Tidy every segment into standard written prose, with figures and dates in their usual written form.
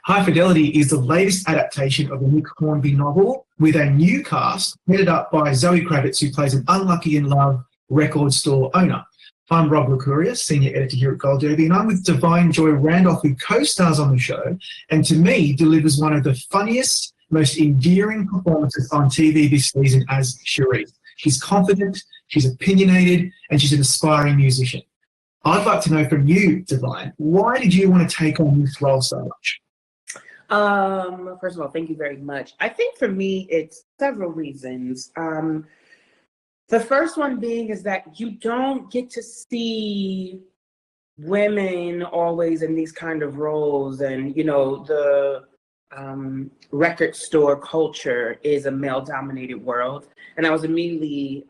High Fidelity is the latest adaptation of the Nick Hornby novel with a new cast headed up by Zoe Kravitz, who plays an unlucky in love record store owner. I'm Rob Licuria, senior editor here at Gold Derby, and I'm with divine Joy Randolph, who co-stars on the show and to me delivers one of the funniest, most endearing performances on TV this season as Cherise. She's confident, she's opinionated, and she's an aspiring musician. I'd like to know from you, Divine, why did you want to take on this role so much? First of all, thank you very much. I think for me, it's several reasons. The first one being is that you don't get to see women always in these kind of roles, and, you know, the record store culture is a male-dominated world. And I was immediately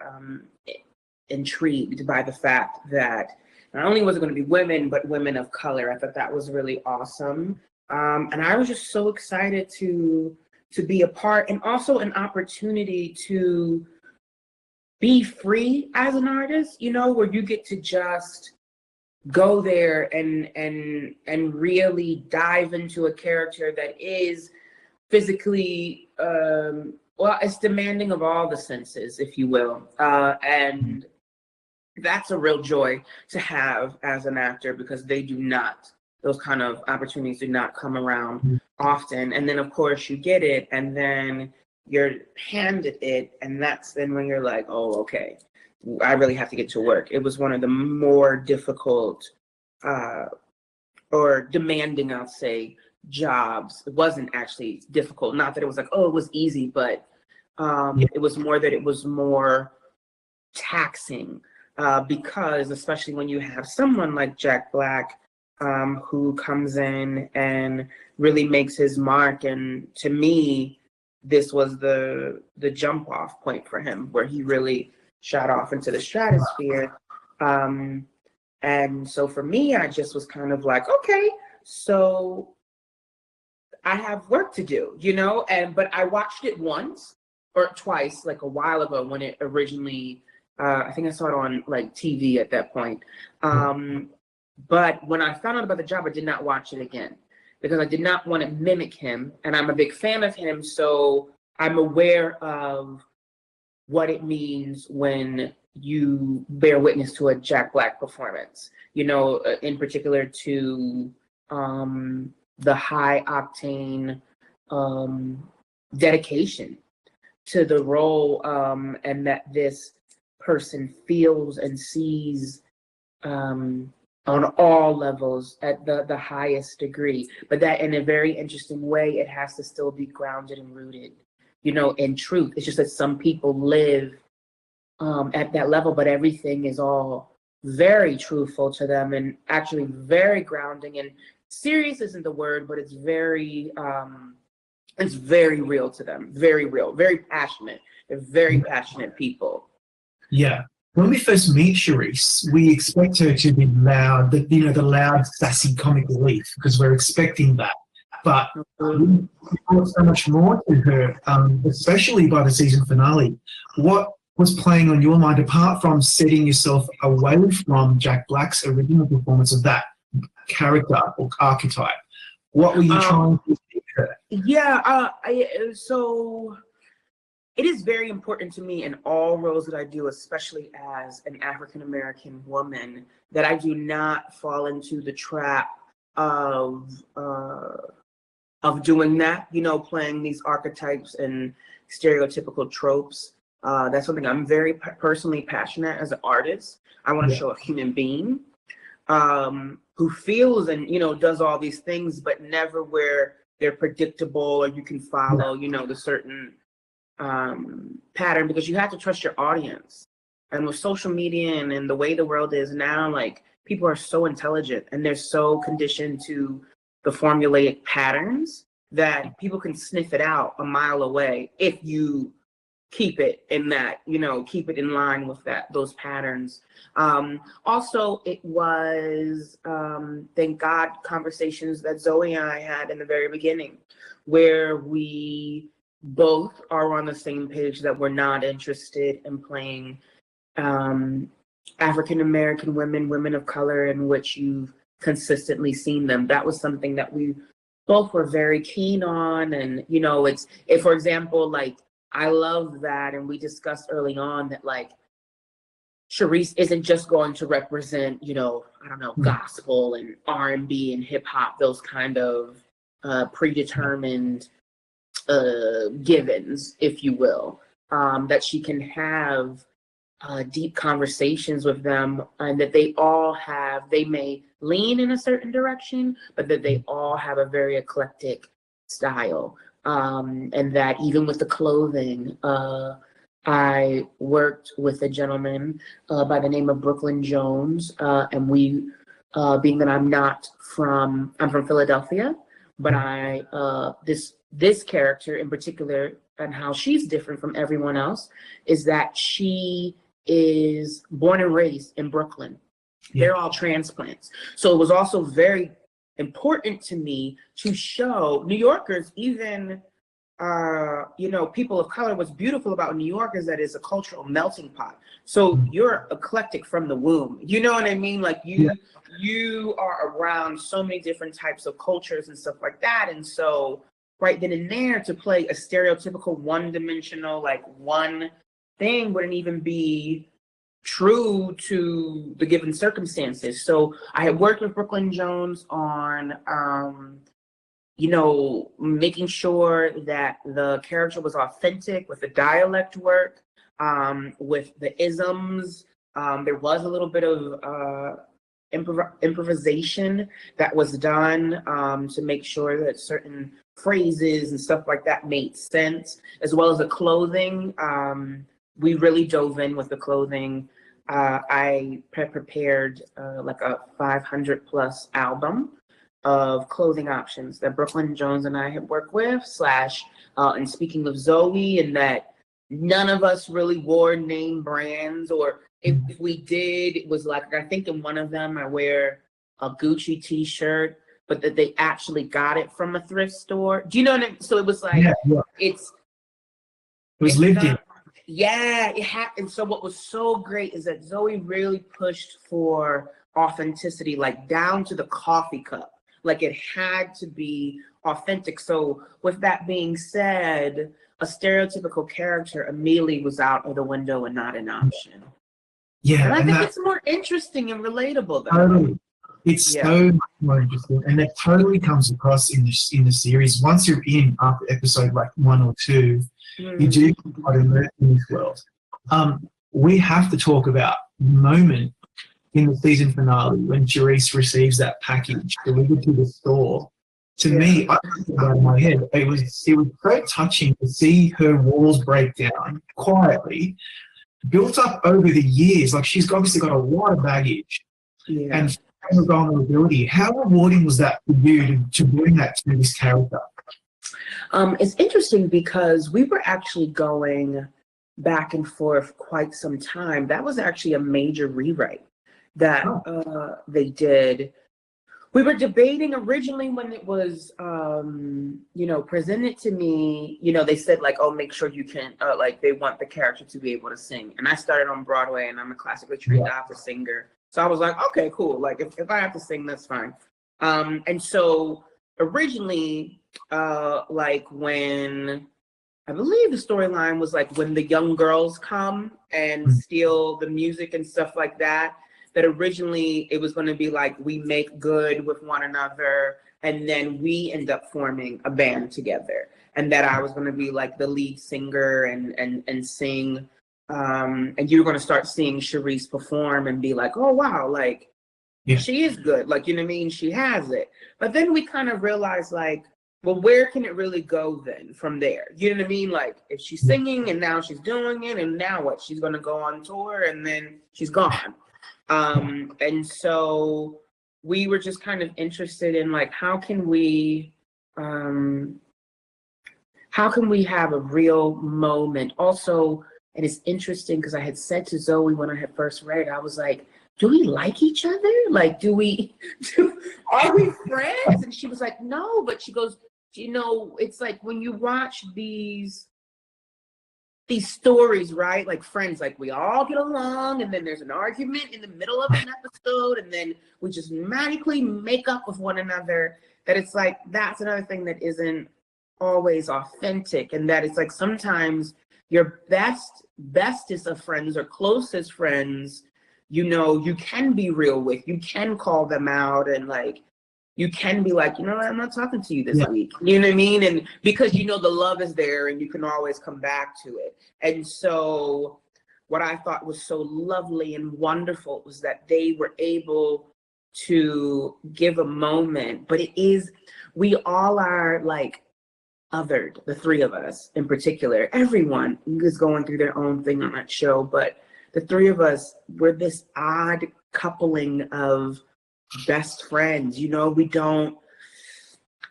intrigued by the fact that not only was it going to be women, but women of color. I thought that was really awesome. And I was just so excited to be a part, and also an opportunity to be free as an artist, you know, where you get to just go there and really dive into a character that is physically, well, it's demanding of all the senses, if you will. And that's a real joy to have as an actor, because those kind of opportunities do not come around often. And then of course you get it, and then you're handed it, and that's then when you're like, oh, okay, I really have to get to work. It was one of the more difficult or demanding, I'll say, jobs. It wasn't actually difficult. Not that it was like, oh, it was easy, but it was more that it was more taxing, because especially when you have someone like Jack Black, who comes in and really makes his mark. And to me, this was the jump off point for him, where he really shot off into the stratosphere. And so for me, I just was kind of like, okay, so I have work to do, you know? But I watched it once or twice, like a while ago, when it originally, I think I saw it on like TV at that point. But when I found out about the job, I did not watch it again, because I did not want to mimic him. And I'm a big fan of him, so I'm aware of what it means when you bear witness to a Jack Black performance, you know, in particular to the high octane dedication to the role, and that this person feels and sees on all levels at the highest degree. But that in a very interesting way, it has to still be grounded and rooted, you know, in truth. It's just that some people live at that level, but everything is all very truthful to them, and actually very grounding. And serious isn't the word, but it's very real to them. Very real, very passionate. They're very passionate people. Yeah. When we first meet Cherise, we expect her to be loud, the loud, sassy comic relief, because we're expecting that. But we brought so much more to her, especially by the season finale. What was playing on your mind, apart from setting yourself away from Jack Black's original performance of that character or archetype? What were you trying to do her? Yeah, so it is very important to me in all roles that I do, especially as an African-American woman, that I do not fall into the trap of doing that, you know, playing these archetypes and stereotypical tropes. That's something I'm very personally passionate as an artist. I want to show a human being who feels and, you know, does all these things, but never where they're predictable or you can follow, you know, the certain pattern, because you have to trust your audience. And with social media and the way the world is now, like, people are so intelligent and they're so conditioned to the formulaic patterns that people can sniff it out a mile away if you keep it in that, you know, keep it in line with those patterns. Also, it was, thank God, conversations that Zoe and I had in the very beginning, where we both are on the same page that we're not interested in playing African-American women of color in which you've consistently seen them. That was something that we both were very keen on. And, you know, if, for example, like, I love that. And we discussed early on that, like, Charisse isn't just going to represent, you know, I don't know, gospel and R&B and hip hop, those kind of predetermined givens, if you will, that she can have deep conversations with them, and that they may lean in a certain direction, but that they all have a very eclectic style. And that even with the clothing, I worked with a gentleman by the name of Brooklyn Jones, and we, being that I'm from Philadelphia, but this character in particular, and how she's different from everyone else, is that she is born and raised in Brooklyn. Yeah. They're all transplants. So it was also very important to me to show New Yorkers, even you know, people of color. What's beautiful about New York is that it's a cultural melting pot. So you're eclectic from the womb. You know what I mean? Like you are around so many different types of cultures and stuff like that. And so right then and there, to play a stereotypical one-dimensional, like, one thing wouldn't even be true to the given circumstances. So I had worked with Brooklyn Jones on you know, making sure that the character was authentic with the dialect work, with the isms. There was a little bit of improvisation that was done to make sure that certain phrases and stuff like that made sense, as well as the clothing. We really dove in with the clothing. I prepared like a 500 plus album of clothing options that Brooklyn Jones and I had worked with, and speaking of Zoe, and that none of us really wore name brands, or if we did, it was like, I think in one of them I wear a Gucci t-shirt, but that they actually got it from a thrift store. Do you know what I mean? So it was like, it was lived in. Yeah, it happened. So what was so great is that Zoe really pushed for authenticity, like down to the coffee cup. Like, it had to be authentic. So with that being said, a stereotypical character immediately was out of the window and not an option. Yeah, and I think it's more interesting and relatable. Totally. It's so much more interesting, and it totally comes across in the series. Once you're in after episode like 1 or 2, you do quite immersed in this world. We have to talk about the moment in the season finale when Charisse receives that package delivered to the store. To me, I think about it in my head, it was so touching to see her walls break down quietly, built up over the years. Like, she's obviously got a lot of baggage and vulnerability. How rewarding was that for you to bring that to this character? It's interesting because we were actually going back and forth quite some time. That was actually a major rewrite that they did. We were debating originally when it was, you know, presented to me. You know, they said like, oh, make sure you can, like, they want the character to be able to sing. And I started on Broadway, and I'm a classically trained opera singer. So I was like, okay, cool. Like, if I have to sing, that's fine. And so originally, like, when I believe the storyline was like when the young girls come and steal the music and stuff like that, that originally it was going to be like we make good with one another, and then we end up forming a band together, and that I was going to be like the lead singer and sing, and you were going to start seeing Charisse perform and be like, oh wow, like she is good, like, you know what I mean, she has it. But then we kind of realized, like, well, where can it really go then from there? You know what I mean? Like, if she's singing and now she's doing it, and now what? She's going to go on tour and then she's gone. And so we were just kind of interested in, like, how can we have a real moment? Also, and it's interesting because I had said to Zoe when I had first read it, I was like, do we like each other? Like, are we friends? And she was like, no, but she goes, you know, it's like when you watch these these stories, right? Like Friends, like we all get along and then there's an argument in the middle of an episode and then we just magically make up with one another. That it's like, that's another thing that isn't always authentic. And that it's like sometimes your bestest of friends or closest friends, you know, you can be real with, you can call them out and like, you can be like, you know what, I'm not talking to you this week. You know what I mean? And because you know the love is there and you can always come back to it. And so what I thought was so lovely and wonderful was that they were able to give a moment, but it is, we all are like othered, the three of us in particular. Everyone is going through their own thing on that show, but the three of us were this odd coupling of best friends. You know, we don't,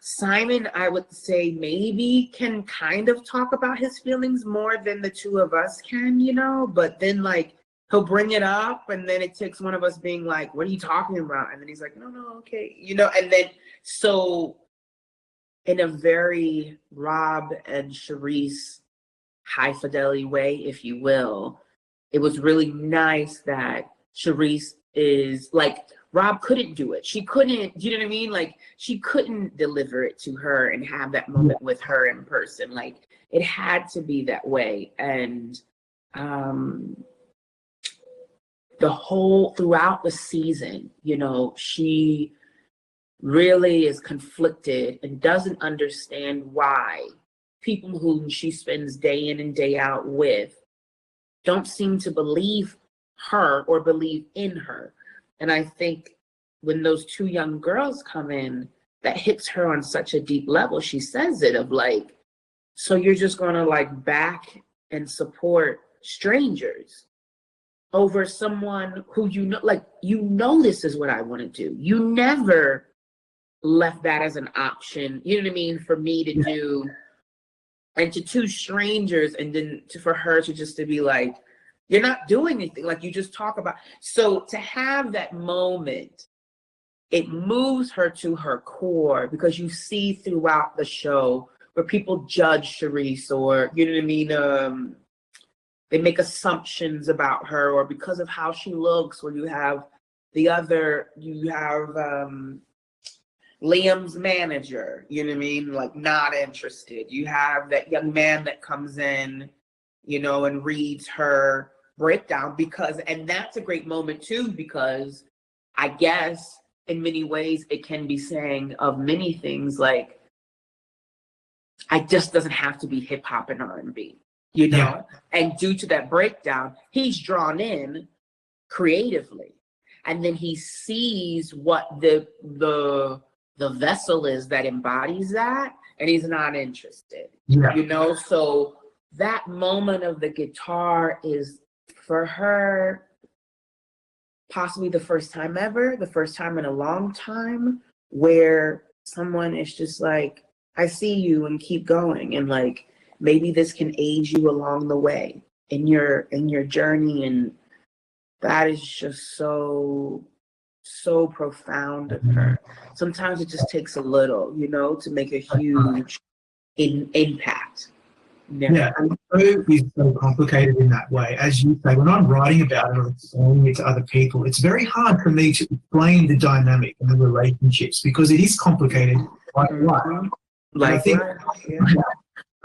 Simon, I would say maybe can kind of talk about his feelings more than the two of us can, you know, but then like he'll bring it up and then it takes one of us being like, what are you talking about? And then he's like, no, okay, you know, and then so in a very Rob and Charisse high fidelity way, if you will, it was really nice that Charisse is like, Rob couldn't do it. She couldn't, you know what I mean? Like she couldn't deliver it to her and have that moment with her in person. Like it had to be that way. And the whole, throughout the season, you know, she really is conflicted and doesn't understand why people whom she spends day in and day out with don't seem to believe her or believe in her. And I think when those two young girls come in, that hits her on such a deep level. She says it of like, so you're just gonna like back and support strangers over someone who you know, like, you know, this is what I want to do. You never left that as an option, you know what I mean, for me to do, and to two strangers, and then for her to just to be like, you're not doing anything, like you just talk about. So to have that moment, it moves her to her core, because you see throughout the show where people judge Charisse, or you know what I mean, they make assumptions about her, or because of how she looks, or you have Liam's manager, you know what I mean, like not interested. You have that young man that comes in, you know, and reads her breakdown, because, and that's a great moment too, because I guess in many ways it can be saying of many things, like, I just doesn't have to be hip hop and R&B, you know? Yeah. And due to that breakdown, he's drawn in creatively. And then he sees what the vessel is that embodies that, and he's not interested, you know? So that moment of the guitar is, for her, possibly the first time ever, the first time in a long time, where someone is just like, I see you and keep going. And like, maybe this can aid you along the way in your journey. And that is just so profound of her. Sometimes it just takes a little, you know, to make a huge impact. Yeah, and so is so complicated in that way. As you say, when I'm writing about it or explaining it to other people, it's very hard for me to explain the dynamic and the relationships, because it is complicated. I think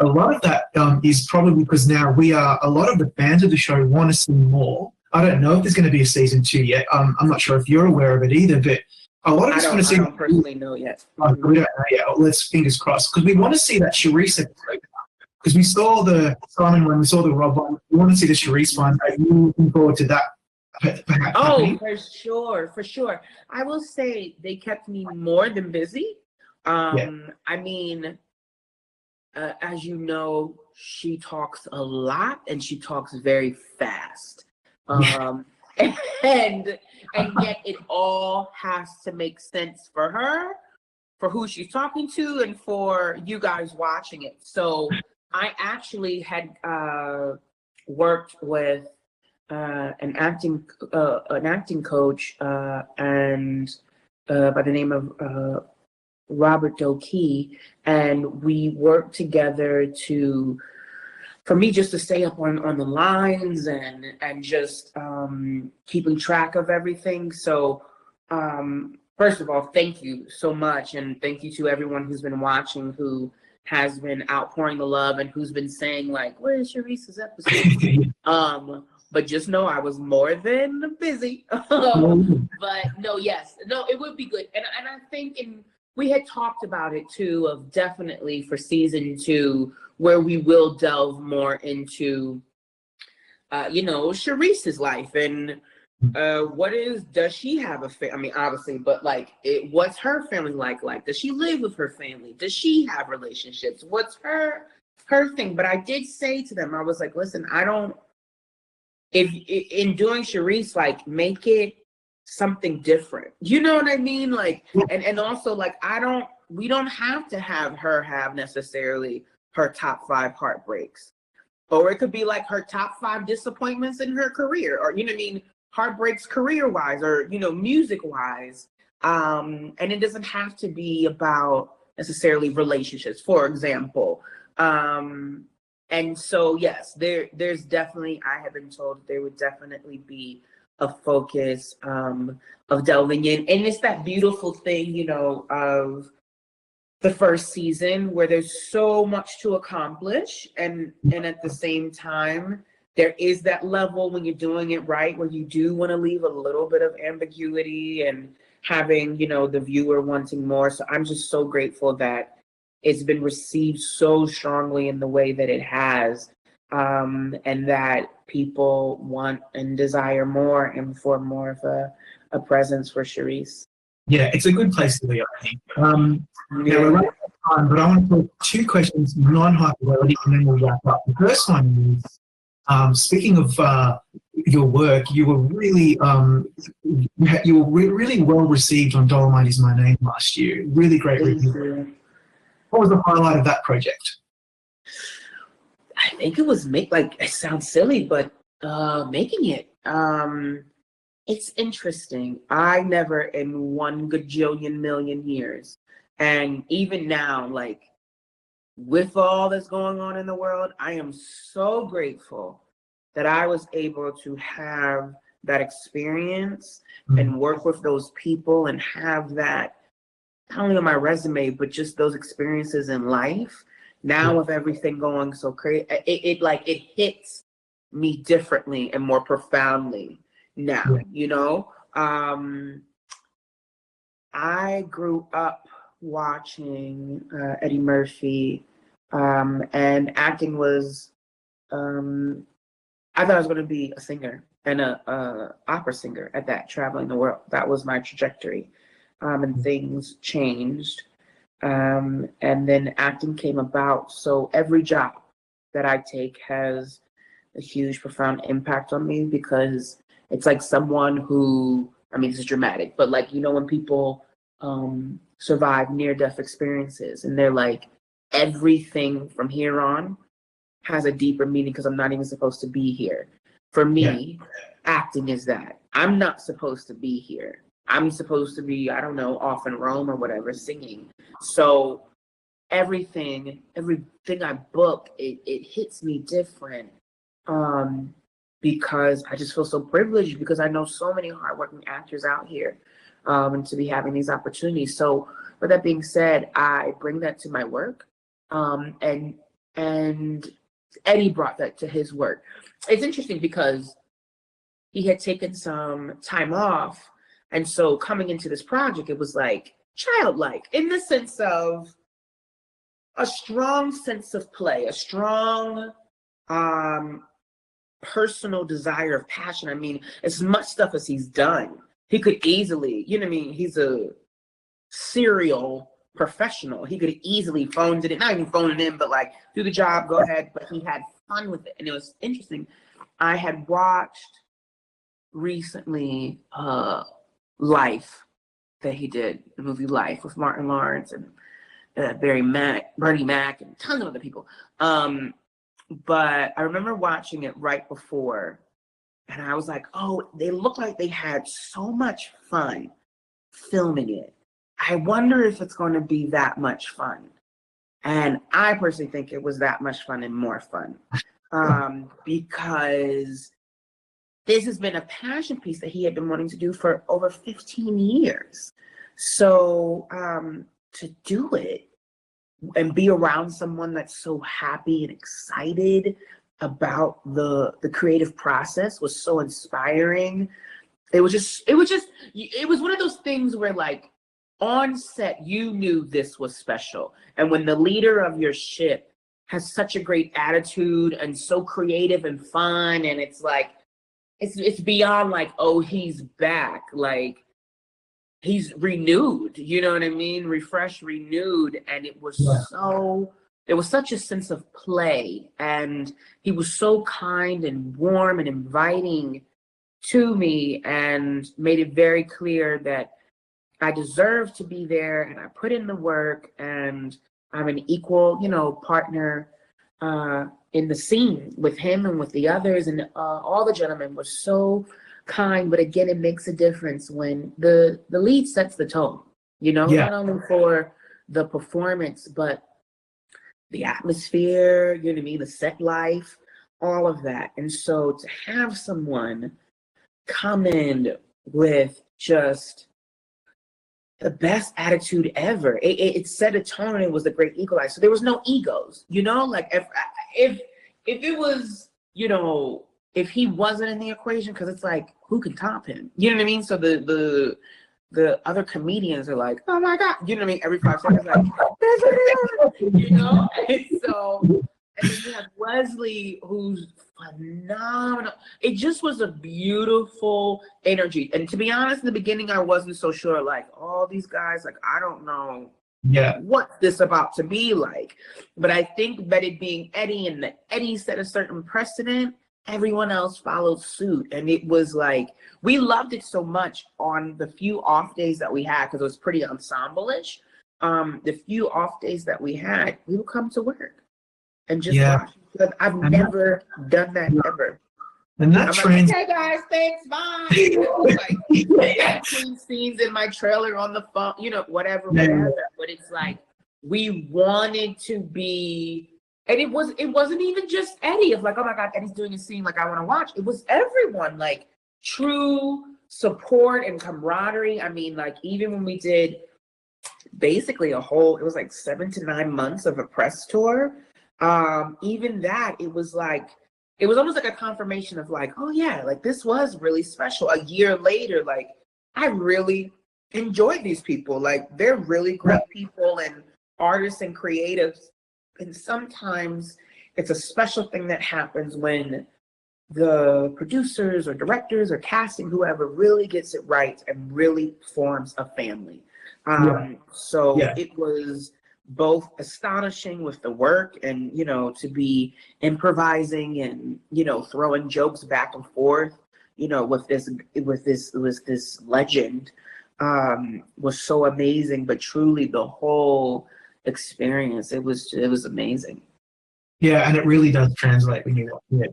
a lot of that is probably because now a lot of the fans of the show want to see more. I don't know if there's going to be a season 2 yet. I'm not sure if you're aware of it either, but a lot of us want to see. I don't personally know yet. We don't know yet. Let's fingers crossed, because we want to see that Charisse episode. Because we saw the Simon one, we saw the Rob one. We want to see the Charisse one. Are you looking forward to that? Oh, for sure. I will say they kept me more than busy. I mean, as you know, she talks a lot and she talks very fast. And yet it all has to make sense for her, for who she's talking to, and for you guys watching it. So I actually had worked with an acting coach and by the name of Robert Dokey, and we worked together for me just to stay up on the lines and just keeping track of everything. So first of all, thank you so much, and thank you to everyone who's been watching, who has been outpouring the love and who's been saying like, where's Sharice's episode? But just know I was more than busy. But no, yes, no, it would be good. And I think we had talked about it too, of definitely for season 2, where we will delve more into, Sharice's life and does she have I mean, obviously, but like, what's her family like? Like, does she live with her family? Does she have relationships? What's her thing? But I did say to them, I was like, listen, if in doing Sharice, like, make it something different. You know what I mean? Like, and also like, we don't have to have her have necessarily her top 5 heartbreaks, or it could be like her top 5 disappointments in her career, or, you know what I mean? Heartbreaks career-wise, or, music-wise. And it doesn't have to be about necessarily relationships, for example. And so, yes, there's definitely, I have been told that there would definitely be a focus of delving in. And it's that beautiful thing, of the first season where there's so much to accomplish. And at the same time, there is that level when you're doing it right, where you do want to leave a little bit of ambiguity and having, the viewer wanting more. So I'm just so grateful that it's been received so strongly in the way that it has, and that people want and desire more and for more of a presence for Sharice. Yeah, it's a good place to be, I think. Now we're running out of time, but I want to put 2 questions, non-hyperbolic, and then we'll wrap up. The first one is, speaking of your work, you were really really well received on Dolomite Is My Name last year. Really great review. What was the highlight of that project? I think it was it sounds silly, but making it. It's interesting. I never in 1 gajillion million years, and even now, like, with all that's going on in the world, I am so grateful that I was able to have that experience and work with those people and have that not only on my resume, but just those experiences in life. Now with everything going so crazy, it hits me differently and more profoundly now, I grew up watching Eddie Murphy, and acting was, I thought I was going to be a singer and a opera singer at that, traveling the world. That was my trajectory. And things changed. And then acting came about. So every job that I take has a huge, profound impact on me, because it's like someone who, I mean, this is dramatic, but like, when people survive near-death experiences and they're like, everything from here on has a deeper meaning because I'm not even supposed to be here. For me, acting is that. I'm not supposed to be here. I'm supposed to be, I don't know, off in Rome or whatever, singing. So everything I book, it hits me different, because I just feel so privileged, because I know so many hardworking actors out here, and to be having these opportunities. So with that being said, I bring that to my work, and Eddie brought that to his work. It's interesting because he had taken some time off, and so coming into this project, it was like childlike in the sense of a strong sense of play, a strong personal desire of passion. I mean, as much stuff as he's done, he could easily, he's a serial professional. He could easily phoned it in, not even phone it in, but like, do the job, go ahead. But he had fun with it. And it was interesting. I had watched recently Life that he did, the movie Life with Martin Lawrence and Bernie Mac, and tons of other people. But I remember watching it right before, and I was like, oh, they look like they had so much fun filming it. I wonder if it's going to be that much fun. And I personally think it was that much fun and more fun. because this has been a passion piece that he had been wanting to do for over 15 years. So to do it and be around someone that's so happy and excited about the creative process was so inspiring. It was one of those things where, like, on set, you knew this was special. And when the leader of your ship has such a great attitude and so creative and fun, and it's like, it's beyond like, oh, he's back. Like, he's renewed, you know what I mean? Refreshed, renewed. And it was there was such a sense of play. And he was so kind and warm and inviting to me, and made it very clear that I deserve to be there, and I put in the work, and I'm an equal, partner in the scene with him and with the others. And all the gentlemen were so kind. But again, it makes a difference when the lead sets the tone, not only for the performance, but the atmosphere, you know what I mean, the set life, all of that. And so to have someone come in with just the best attitude ever, it set a tone, and it was a great equalizer. So there was no egos, like if it was, if he wasn't in the equation, because it's like, who can top him? You know what I mean? So the other comedians are like, oh my God, you know what I mean? Every 5 seconds, like, and so, and then you have Wesley, who's phenomenal. It just was a beautiful energy. And to be honest, in the beginning, I wasn't so sure, like, all these guys, like, I don't know what's this about to be like. But I think that it being Eddie, and that Eddie set a certain precedent, everyone else followed suit. And it was like, we loved it so much on the few off days that we had, because it was pretty ensemble-ish. The few off days that we had, we would come to work and just watch. Because I've never done that ever. And that trend. Like, hey guys, thanks, bye. Like, between scenes in my trailer on the phone, whatever. But it's like, we wanted to be, and it wasn't even just Eddie. It's like, oh my God, Eddie's doing a scene, like, I want to watch. It was everyone, like, true support and camaraderie. I mean, like, even when we did basically it was like 7 to 9 months of a press tour. Even that, it was almost like a confirmation of like, oh yeah, like, this was really special. A year later, like, I really enjoyed these people. Like, they're really great people and artists and creatives. And sometimes it's a special thing that happens when the producers or directors or casting, whoever, really gets it right and really forms a family. It was both astonishing with the work, and to be improvising and throwing jokes back and forth with this legend was so amazing. But truly, the whole experience, it was amazing. Yeah, and it really does translate when you watch it.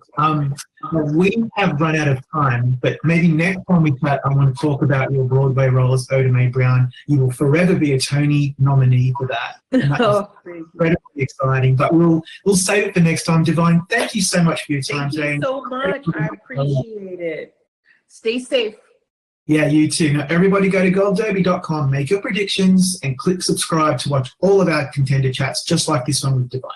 We have run out of time, but maybe next time we chat, I want to talk about your Broadway role as Oda Mae Brown. You will forever be a Tony nominee for that. And that is incredibly exciting. But we'll save it for next time. Divine, thank you so much for your time today. Thank you so much. I appreciate it. Stay safe. Yeah, you too. Now, everybody go to goldderby.com, make your predictions, and click subscribe to watch all of our contender chats, just like this one with Divine.